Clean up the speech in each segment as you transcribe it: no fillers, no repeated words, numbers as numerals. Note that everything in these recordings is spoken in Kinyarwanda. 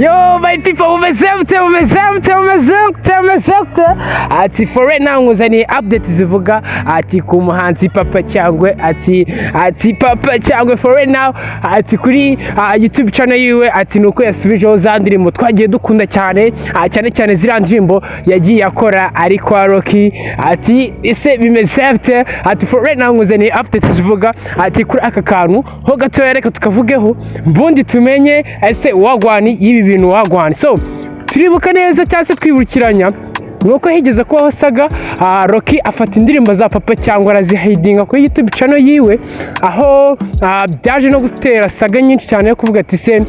Yo, my people, umezemte. Ati for right now nguzaniye update zivuga ati ku muhanzi Papa Cyangwe ati Papa Cyangwe for right now ati kuri YouTube channel yiwe ati nuko yasubijeho za ndirimbo twagiye dukunda cyane cyane ziriya ndirimbo yagiye akora ari kwa Rocky ati ese bimezemte ati for right now nguzaniye update zivuga ati kuri aka kantu ho gato reka tukavugeho mbundi tumenye ese wagwani yibi bintu wagwani so turibuka neza cyase twibukiranya nuko higeze ko wasaga Rocky afata indirimbo za Papa Cyangwe arazihidinga kuri YouTube channel yiwe aho byaje no gutera saga nyinshi cyane yo kuvuga ati se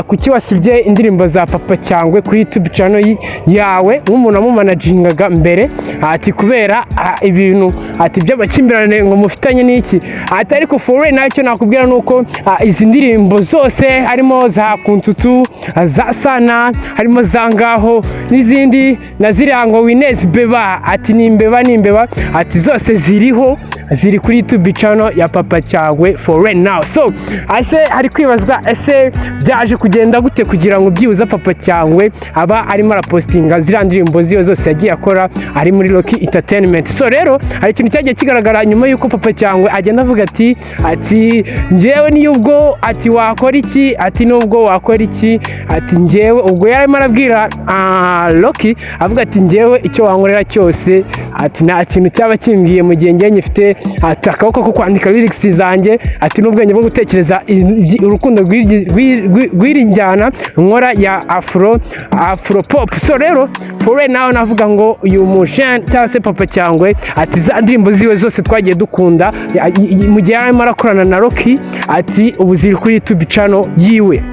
kuki wasibye indirimbo za Papa Cyangwe kuri YouTube channel yawe nk'umuntu amumanagingaga mbere ati kubera ibintu ati by'abakimbirane ngo mufitanye n'iki ati ariko for nacyo nakubwira nuko izi ndirimbo zose harimo za Kuntutu za Sana harimo za Ngaho n'izindi naziranga Winez Beba ati nimbeba ati zose ziri kuri YouTube channel ya Papa Cyangwe for right now so ase hari kwibazwa ese byaje kugenda gute kugira ngo byibuza Papa Cyangwe aba arimo arapostinga zirandirimbo ziyo zose yagiye akora ari muri Rocky Entertainment so rero hari ikintu cyagiye kigaragara nyuma yuko Papa Cyangwe agenda avuga ati njyewe ni ubwo ati wakora iki ati nubwo wakora iki ati njyewe ubwo yarimo arabwira Rocky avuga ati njyewe icyo wankorera cyose ati nta kintu cyaba kimbwiye mu gihe njye nyifite ati akaboko ko kwandika lyrics zanjye ati n'ubwenge bwo gutekereza urukundo rw'irinjyana nkora ya afro pop so rero for right now navuga ngo uyu mushen cyangwa se Papa Cyangwe ati za ndirimbo ziwe zose twagiye dukunda mu gihe arimo arakorana na Rocky ati ubu ziri kuri YouTube channel yiwe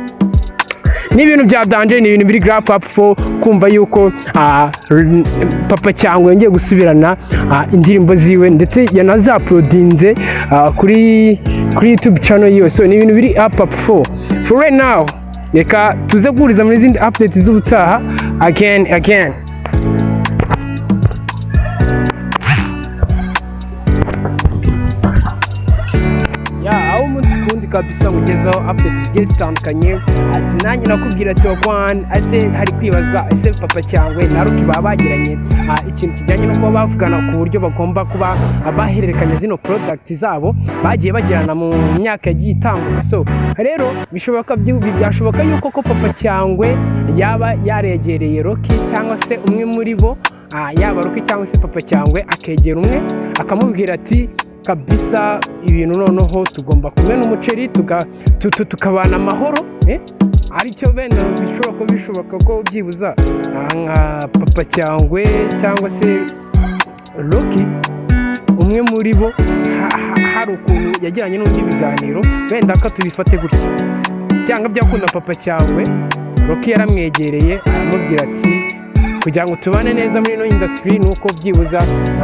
ni ibintu bya danje ni ibintu biri grab up for kumva yuko Papa Cyangwe yongeye gusubirana indirimbo ziwe ndetse yanazaplodinze kuri YouTube channel yiwe so ni ibintu biri up for right now reka tuze guhuriza muri izindi updates z'ubutaha again kabisa mugezaho updates zigiye zitandukanye ati nanjye nakubwira ati wagwan ase hari kwibazwa ese Papa Cyangwe na Rocky babagiranye ikintu kijyanye no kuba bavugana ku buryo bagomba kuba abahererekanya zino product zabo bagiye bagirana mu myaka yagiye itambuka so rero byashoboka yuko ko Papa Cyangwe yaba yaregereye Rocky cyangwa se umwe muri bo yaba Rocky cyangwa se Papa Cyangwe akegera umwe akamubwira ati kabisa ibintu noneho tugomba kumena umuceri tukabana amahoro aricyo benda bishoboka ko byibuza nka Papa Cyangwe cyangwa se Rocky umwe muri bo hari ukuntu yagiranye n'undi biganiro benda ko tubifate gutya cyangwa byakunda Papa Cyangwe Rocky yaramwegereye aramubwira ati kugira ngo tubane neza muri no industry nuko byibuza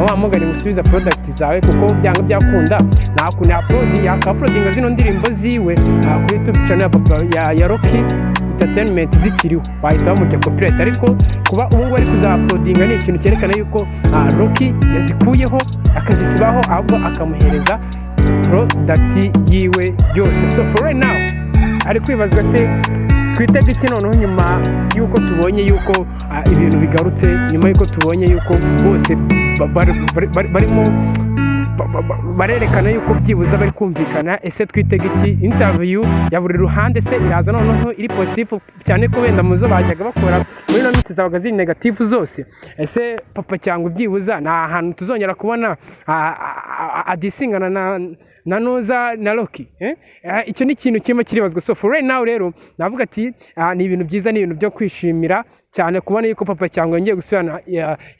wamugane gusubiza product zawe kuko byanga byakunda nakuna uploading zino ndirimbo ziwe kuri YouTube channel ya Rocky Entertainment zikiriho bahita bamujya copyright ariko kuba ubu ari kuza-uploading ni ikintu cyerekana yuko Rocky yazikuyeho akazisibaho ahubwo akamuhereza product yiwe yose so for right now ari kwibazwa se twitege iki noneho nyuma yuko tubonye yuko ibintu bigarutse nyuma yuko tubonye yuko bose barimo barerekana yuko byibuza bari kumvikana ese twitege iki interview ya buri ruhande se iraza noneho iri positive cyane ko wenda muzo bajyaga bakora muri no minsi zabaga ziri negative zose ese Papa Cyangwe byibuza nta hantu tuzongera kubona adisingana na Noza na Rocky icyo ni ikintu kimwe kiribazwa so for right now rero navuga ati ni ibintu byiza ni ibintu byo kwishimira cyane kubona yuko Papa Cyangwe yongeye gusubirana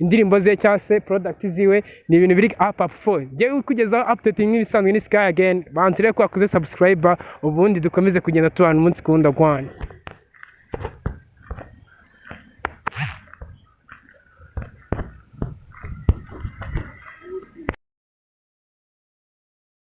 indirimbo ze cyangwa se product ziwe ni ibintu biri up for ngiye kugezaho updating nk'ibisanzwe ni Sky again banzire ko akoze subscriber ubundi dukomeze kugenda tubana umunsi kuwundi agwana